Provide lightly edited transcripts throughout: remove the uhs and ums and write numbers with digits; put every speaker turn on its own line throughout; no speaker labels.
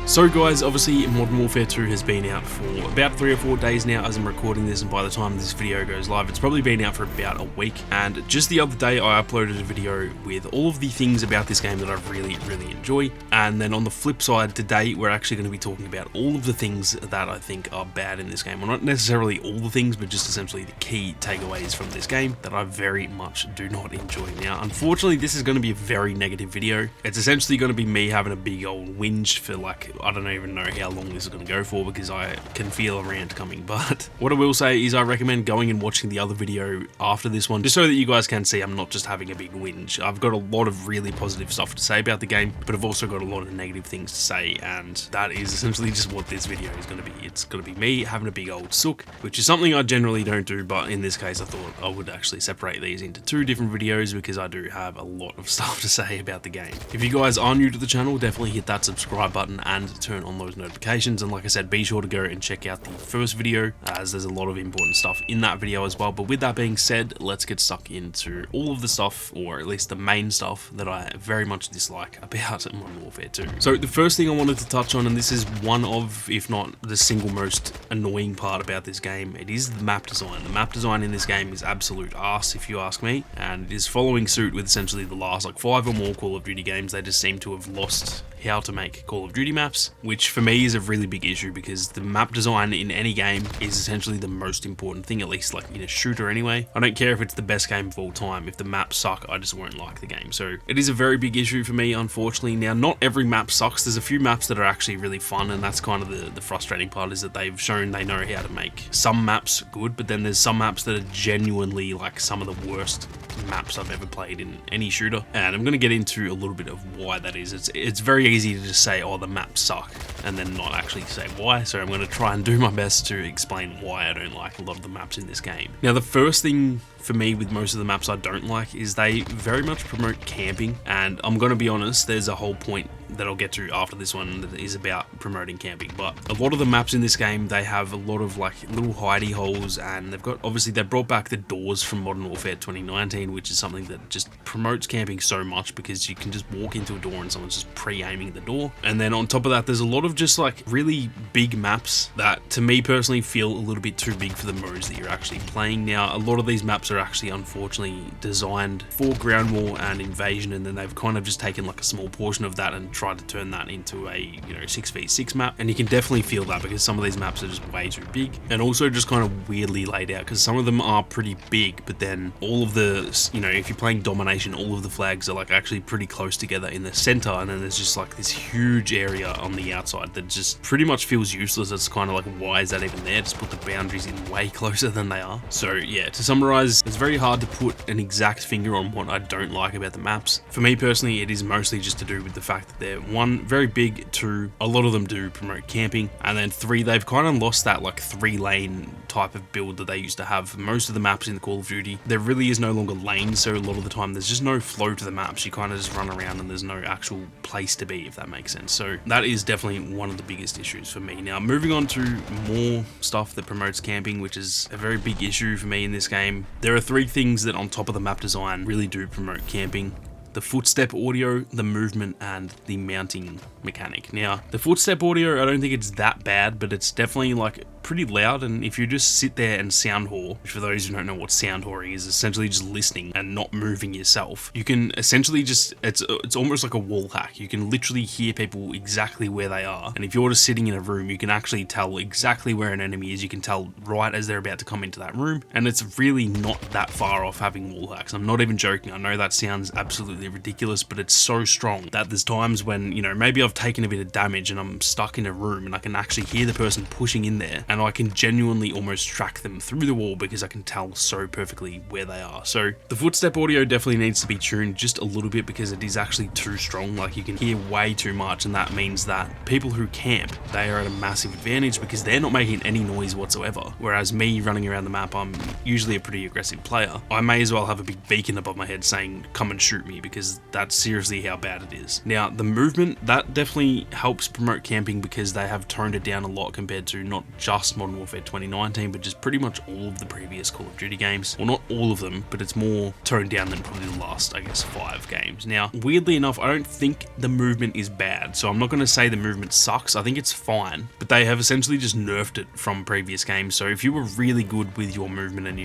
So guys, obviously Modern Warfare 2 has been out for about 3 or 4 days now as I'm recording this, and by the time this video goes live it's probably been out for about a week. And just the other day I uploaded a video with all of the things about this game that I really enjoy, and then on the flip side today we're actually going to be talking about all of the things that I think are bad in this game. Well, not necessarily all the things, but just essentially the key takeaways from this game that I very much do not enjoy. Now unfortunately this is going to be a very negative video. It's essentially going to be me having a big old whinge for like, I don't even know how long this is going to go for because I can feel a rant coming, but what I will say is I recommend going and watching the other video after this one just so that you guys can see I'm not just having a big whinge. I've got a lot of really positive stuff to say about the game, but I've also got a lot of negative things to say, and that is essentially just what this video is going to be. It's going to be me having a big old sook, which is something I generally don't do, but in this case I thought I would actually separate these into 2 different videos because I do have a lot of stuff to say about the game. If you guys are new to the channel, definitely hit that subscribe button and turn on those notifications, and like I said, be sure to go and check out the first video as there's a lot of important stuff in that video as well. But with that being said, let's get stuck into all of the stuff, or at least the main stuff that I very much dislike about Modern Warfare 2. So the first thing I wanted to touch on, and this is one of, if not the single most annoying part about this game, it is the map design. The map design in this game is absolute arse if you ask me, and it is following suit with essentially the last like 5 or more Call of Duty games. They just seem to have lost how to make Call of Duty maps, which for me is a really big issue because the map design in any game is essentially the most important thing, at least like in a shooter anyway. I don't care if it's the best game of all time, if the maps suck I just won't like the game. So it is a very big issue for me, unfortunately. Now not every map sucks, there's a few maps that are actually really fun, and that's kind of the frustrating part, is that they've shown they know how to make some maps good, but then there's some maps that are genuinely like some of the worst maps I've ever played in any shooter, and I'm going to get into a little bit of why that is. It's very easy to just say, oh, the maps suck, and then not actually say why, so I'm going to try and do my best to explain why I don't like a lot of the maps in this game. Now the first thing for me with most of the maps I don't like is they very much promote camping, and I'm going to be honest, there's a whole point that I'll get to after this one that is about promoting camping. But a lot of the maps in this game, they have a lot of like little hidey holes, and they've got, obviously they brought back the doors from Modern Warfare 2019, which is something that just promotes camping so much because you can just walk into a door and someone's just pre-aiming the door. And then on top of that, there's a lot of just like really big maps that to me personally feel a little bit too big for the modes that you're actually playing. Now a lot of these maps are actually unfortunately designed for ground war and invasion, and then they've kind of just taken like a small portion of that and tried to turn that into a 6v6 map, and you can definitely feel that because some of these maps are just way too big and also just kind of weirdly laid out, because some of them are pretty big, but then all of the, if you're playing domination, all of the flags are like actually pretty close together in the center, and then there's just like this huge area on the outside that just pretty much feels useless. It's kind of like, why is that even there? Just put the boundaries in way closer than they are. So yeah, to summarize, it's very hard to put an exact finger on what I don't like about the maps. For me personally, it is mostly just to do with the fact that they're, 1, very big, 2, a lot of them do promote camping, and then 3, they've kind of lost that like 3-lane type of build that they used to have. Most of the maps in the Call of Duty, there really is no longer lanes, so a lot of the time there's just no flow to the maps. You kind of just run around and there's no actual place to be, if that makes sense. So that is definitely one of the biggest issues for me. Now moving on to more stuff that promotes camping, which is a very big issue for me in this game. There are 3 things that on top of the map design really do promote camping: the footstep audio, the movement, and the mounting mechanic. Now, the footstep audio, I don't think it's that bad, but it's definitely like pretty loud, and if you just sit there and sound whore, which for those who don't know what sound whoring is, essentially just listening and not moving yourself, you can essentially just, it's almost like a wall hack. You can literally hear people exactly where they are, and if you're just sitting in a room, you can actually tell exactly where an enemy is. You can tell right as they're about to come into that room, and it's really not that far off having wall hacks. I'm not even joking. I know that sounds absolutely ridiculous, but it's so strong that there's times when, maybe I've taken a bit of damage and I'm stuck in a room and I can actually hear the person pushing in there, and I can genuinely almost track them through the wall because I can tell so perfectly where they are. So the footstep audio definitely needs to be tuned just a little bit because it is actually too strong. Like, you can hear way too much, and that means that people who camp, they are at a massive advantage because they're not making any noise whatsoever. Whereas me running around the map, I'm usually a pretty aggressive player. I may as well have a big beacon above my head saying, come and shoot me, because because that's seriously how bad it is. Now, the movement, that definitely helps promote camping because they have toned it down a lot compared to not just Modern Warfare 2019, but just pretty much all of the previous Call of Duty games. Well, not all of them, but it's more toned down than probably the last, I guess, 5 games. Now, weirdly enough, I don't think the movement is bad, so I'm not going to say the movement sucks. I think it's fine, but they have essentially just nerfed it from previous games. So if you were really good with your movement and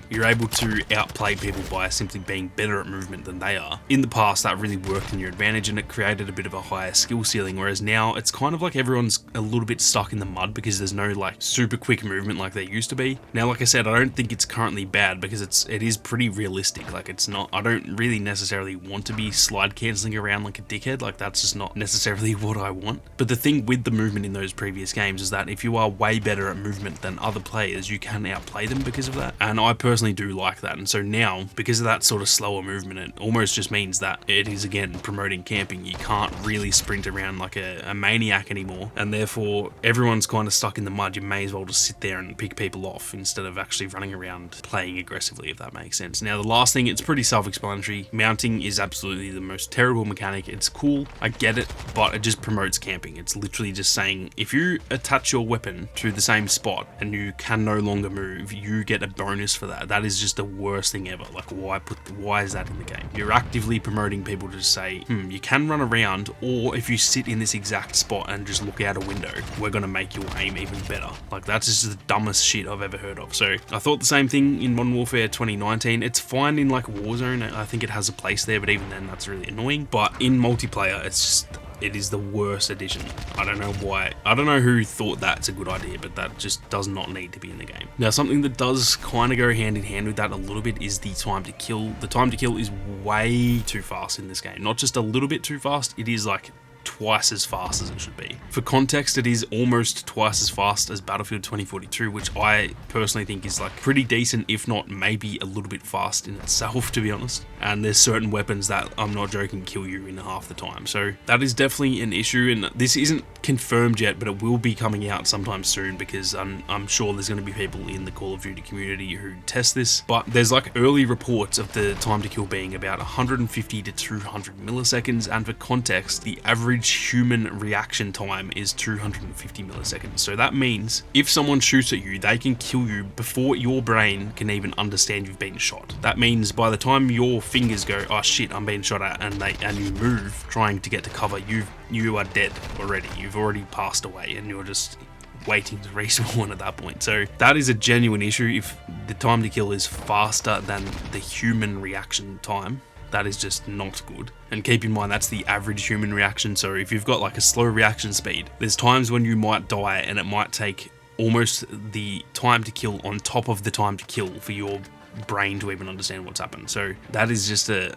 you're able to outplay people by simply being better at movement than they are, in the past that really worked in your advantage and it created a bit of a higher skill ceiling, whereas now it's kind of like everyone's a little bit stuck in the mud because there's no like super quick movement like there used to be. Now, like I said, I don't think it's currently bad because it is pretty realistic. Like, it's not, I don't really necessarily want to be slide cancelling around like a dickhead. Like, that's just not necessarily what I want. But the thing with the movement in those previous games is that if you are way better at movement than other players, you can outplay them because of that. And I personally do like that. And so now, because of that sort of slower movement, it almost just means that it is again promoting camping. You can't really sprint around like a maniac anymore, and therefore everyone's kind of stuck in the mud. You may as well just sit there and pick people off instead of actually running around playing aggressively, if that makes sense. Now, the last thing, it's pretty self-explanatory. Mounting is absolutely the most terrible mechanic. It's cool, I get it, but it just promotes camping. It's literally just saying if you attach your weapon to the same spot and you can no longer move, you get a bonus for that. That is just the worst thing ever. Like, why is that in the game? You're actively promoting people to say, you can run around, or if you sit in this exact spot and just look out a window, we're gonna make your aim even better. Like, that's just the dumbest shit I've ever heard of. So I thought the same thing in Modern Warfare 2019. It's fine in like Warzone. I think it has a place there, but even then that's really annoying. But in multiplayer, it is the worst addition. I don't know why. I don't know who thought that's a good idea, but that just does not need to be in the game. Now, something that does kind of go hand in hand with that a little bit is the time to kill. The time to kill is way too fast in this game. Not just a little bit too fast, it is like twice as fast as it should be. For context, it is almost twice as fast as Battlefield 2042, which I personally think is like pretty decent, if not maybe a little bit fast in itself, to be honest. And there's certain weapons that, I'm not joking, kill you in half the time. So that is definitely an issue, and this isn't confirmed yet, but it will be coming out sometime soon because I'm sure there's going to be people in the Call of Duty community who test this. But there's like early reports of the time to kill being about 150 to 200 milliseconds, and for context, the average human reaction time is 250 milliseconds. So that means if someone shoots at you, they can kill you before your brain can even understand you've been shot. That means by the time your fingers go, oh shit, I'm being shot at, and you move trying to get to cover, you are dead already. You've already passed away and you're just waiting to respawn at that point. So that is a genuine issue. If the time to kill is faster than the human reaction time, that is just not good. And keep in mind, that's the average human reaction. So if you've got like a slow reaction speed, there's times when you might die and it might take almost the time to kill on top of the time to kill for your brain to even understand what's happened. So that is just I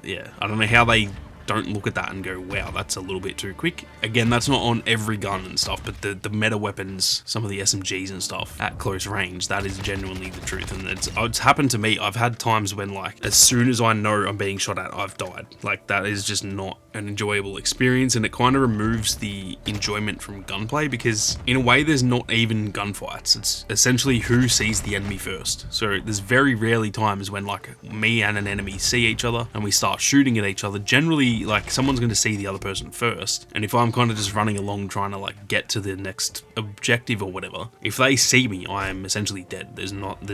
don't know how they don't look at that and go, wow, that's a little bit too quick. Again, that's not on every gun and stuff, but the meta weapons, some of the SMGs and stuff at close range, that is genuinely the truth. And it's happened to me. I've had times when, like, as soon as I know I'm being shot at, I've died. Like, that is just not an enjoyable experience, and it kind of removes the enjoyment from gunplay because in a way there's not even gunfights. It's essentially who sees the enemy first. So there's very rarely times when like me and an enemy see each other and we start shooting at each other. Generally, like, someone's going to see the other person first, and if I'm kind of just running along trying to like get to the next objective or whatever, if they see me, I am essentially dead. There's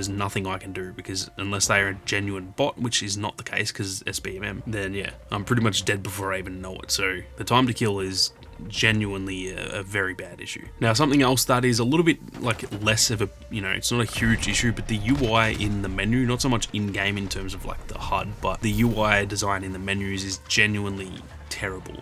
nothing I can do, because unless they are a genuine bot, which is not the case because SBMM, then yeah, I'm pretty much dead before I even know it. So the time to kill is genuinely a very bad issue. Now, something else that is a little bit like less of a, it's not a huge issue, but the UI in the menu, not so much in-game in terms of like the HUD, but the UI design in the menus is genuinely terrible.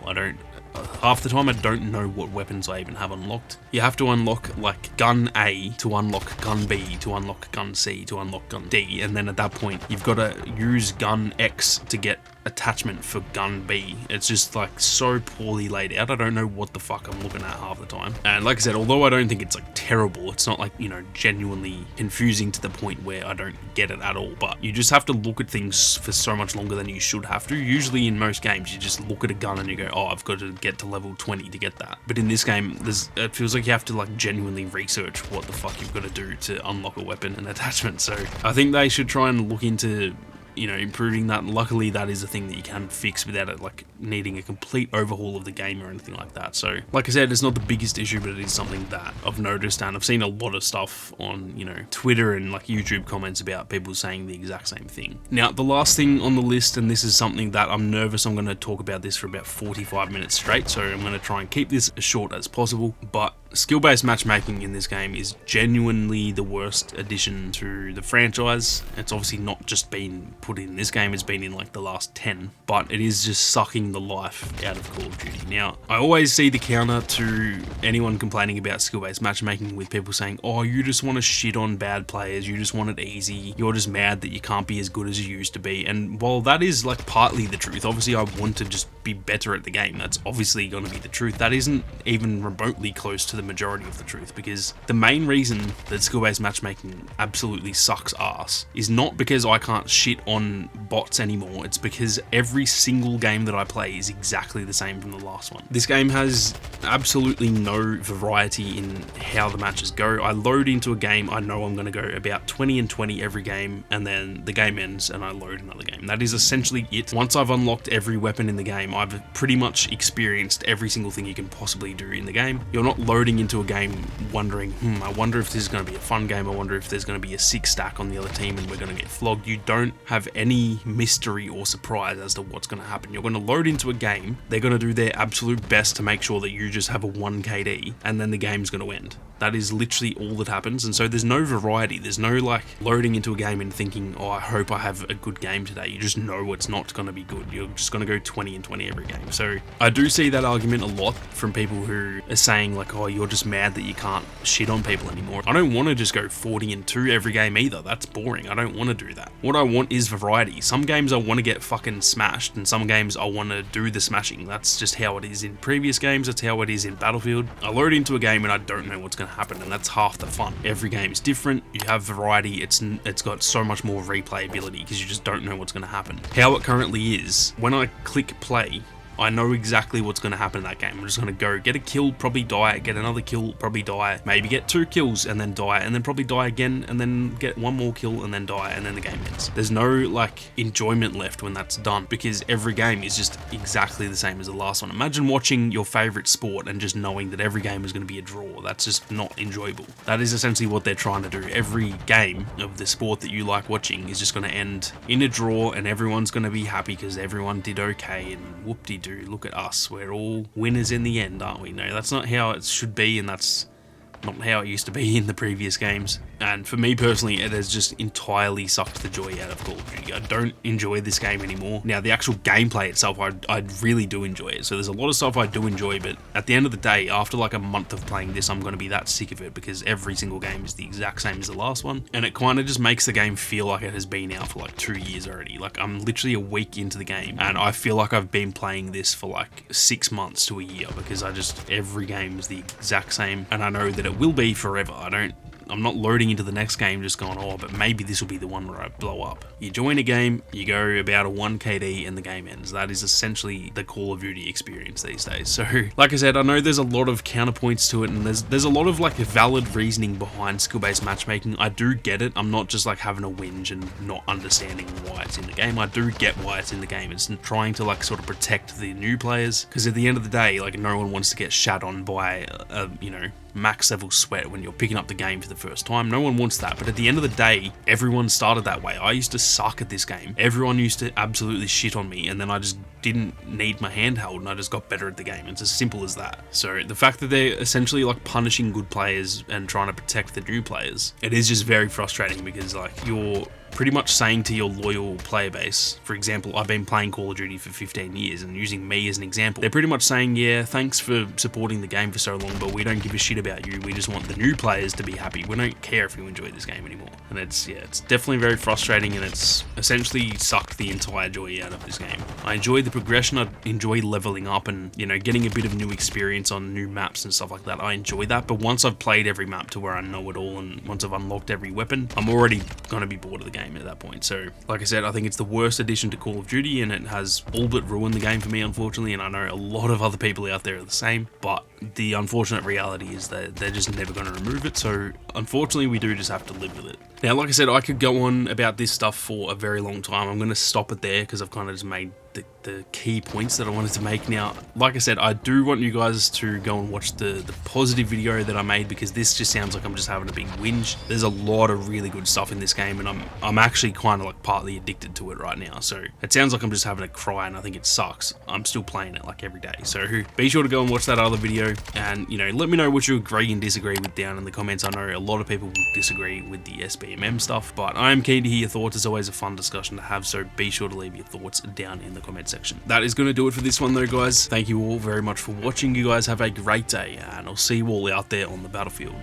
Half the time I don't know what weapons I even have unlocked. You have to unlock like gun A to unlock gun B to unlock gun C to unlock gun D, and then at that point you've got to use gun X to get attachment for gun B. It's just like so poorly laid out. I don't know what the fuck I'm looking at half the time. And like I said, although I don't think it's like terrible, it's not like, genuinely confusing to the point where I don't get it at all, but you just have to look at things for so much longer than you should have to. Usually in most games you just look at a gun and you go, oh, I've got to get to level 20 to get that. But in this game, it feels like you have to like genuinely research what the fuck you've got to do to unlock a weapon and attachment. So I think they should try and look into you know, improving that. Luckily, that is a thing that you can fix without it like needing a complete overhaul of the game or anything like that. So like I said, it's not the biggest issue, but it is something that I've noticed, and I've seen a lot of stuff on, you know, Twitter and like YouTube comments about people saying the exact same thing. Now, the last thing on the list, and this is something that I'm nervous I'm going to talk about this for about 45 minutes straight, so I'm going to try and keep this as short as possible, but skill-based matchmaking in this game is genuinely the worst addition to the franchise. It's obviously not just been put in this game, it's been in like the last 10, but it is just sucking the life out of Call of Duty. Now, I always see the counter to anyone complaining about skill-based matchmaking with people saying, oh, you just want to shit on bad players, you just want it easy, you're just mad that you can't be as good as you used to be. And while that is like partly the truth, obviously I want to just be better at the game, that's obviously going to be the truth, that isn't even remotely close to the majority of the truth, because the main reason that skill-based matchmaking absolutely sucks ass is not because I can't shit on bots anymore, it's because every single game that I play is exactly the same from the last one. This game has absolutely no variety in how the matches go. I load into a game, I know I'm going to go about 20 and 20 every game, and then the game ends and I load another game. That is essentially it. Once I've unlocked every weapon in the game, I've pretty much experienced every single thing you can possibly do in the game. You're not loading into a game wondering, I wonder if this is going to be a fun game, I wonder if there's going to be a 6 stack on the other team and we're going to get flogged. You don't have any mystery or surprise as to what's going to happen. You're going to load into a game, they're going to do their absolute best to make sure that you just have a 1 KD, and then the game's going to end. That is literally all that happens, and so there's no variety. There's no like loading into a game and thinking, oh, I hope I have a good game today. You just know it's not going to be good. You're just going to go 20 and 20 every game. So I do see that argument a lot from people who are saying like, oh, you're just mad that you can't shit on people anymore. I don't want to just go 40 and 2 every game either. That's boring. I don't want to do that. What I want is variety. Some games I want to get fucking smashed, and some games I want to do the smashing. That's just how it is in previous games. That's how it is in Battlefield. I load into a game and I don't know what's going to happen, and that's half the fun. Every game is different. You have variety. It's got so much more replayability because you just don't know what's going to happen. How it currently is, when I click play, I know exactly what's going to happen in that game. I'm just going to go get a kill, probably die, get another kill, probably die, maybe get 2 kills and then die, and then probably die again, and then get 1 more kill and then die, and then the game ends. There's no like enjoyment left when that's done, because every game is just exactly the same as the last one. Imagine watching your favorite sport and just knowing that every game is going to be a draw. That's just not enjoyable. That is essentially what they're trying to do. Every game of the sport that you like watching is just going to end in a draw, and everyone's going to be happy because everyone did okay, and whoop-de-doo, look at us, we're all winners in the end, aren't we? No, that's not how it should be, and that's not how it used to be in the previous games. And for me personally, it has just entirely sucked the joy out of Call of Duty. I don't enjoy this game anymore. Now, the actual gameplay itself, I really do enjoy it. So there's a lot of stuff I do enjoy, but at the end of the day, after like a month of playing this, I'm going to be that sick of it, because every single game is the exact same as the last one. And it kind of just makes the game feel like it has been out for like 2 years already. Like, I'm literally a week into the game, and I feel like I've been playing this for like 6 months to a year, because every game is the exact same, and I know that it will be forever. I'm not loading into the next game just going, oh, but maybe this will be the one where I blow up. You join a game, you go about a 1 KD, and the game ends. That is essentially the Call of Duty experience these days. So, like I said, I know there's a lot of counterpoints to it, and there's a lot of like valid reasoning behind skill-based matchmaking. I do get it. I'm not just like having a whinge and not understanding why it's in the game. I do get why it's in the game. It's trying to like sort of protect the new players, because at the end of the day, like, no one wants to get shat on by max level sweat when you're picking up the game for the first time. No one wants that, but at the end of the day, everyone started that way. I used to suck at this game. Everyone used to absolutely shit on me, and then I just didn't need my handheld, and I just got better at the game. It's as simple as that. So the fact that they're essentially like punishing good players and trying to protect the new players, it is just very frustrating, because like, you're pretty much saying to your loyal player base, for example, I've been playing Call of Duty for 15 years and using me as an example, they're pretty much saying, yeah, thanks for supporting the game for so long, but we don't give a shit about you. We just want the new players to be happy. We don't care if you enjoy this game anymore. And it's definitely very frustrating, and it's essentially sucked the entire joy out of this game. I enjoy the progression. I enjoy leveling up and, getting a bit of new experience on new maps and stuff like that. I enjoy that, but once I've played every map to where I know it all, and once I've unlocked every weapon, I'm already going to be bored of the game. game at that point. So like I said, I think it's the worst addition to Call of Duty, and it has all but ruined the game for me, unfortunately, and I know a lot of other people out there are the same, but the unfortunate reality is that they're just never going to remove it, so unfortunately we do just have to live with it. Now, like I said, I could go on about this stuff for a very long time. I'm going to stop it there because I've kind of just made the key points that I wanted to make. Now, like I said, I do want you guys to go and watch the positive video that I made, because this just sounds like I'm just having a big whinge. There's a lot of really good stuff in this game, and I'm actually kind of like partly addicted to it right now. So it sounds like I'm just having a cry, and I think it sucks. I'm still playing it like every day. So be sure to go and watch that other video, and you know, let me know what you agree and disagree with down in the comments. I know a lot of people will disagree with the SBMM stuff, but I am keen to hear your thoughts. It's always a fun discussion to have, so be sure to leave your thoughts down in the comment section. That is going to do it for this one though, guys. Thank you all very much for watching. You guys have a great day, and I'll see you all out there on the battlefield.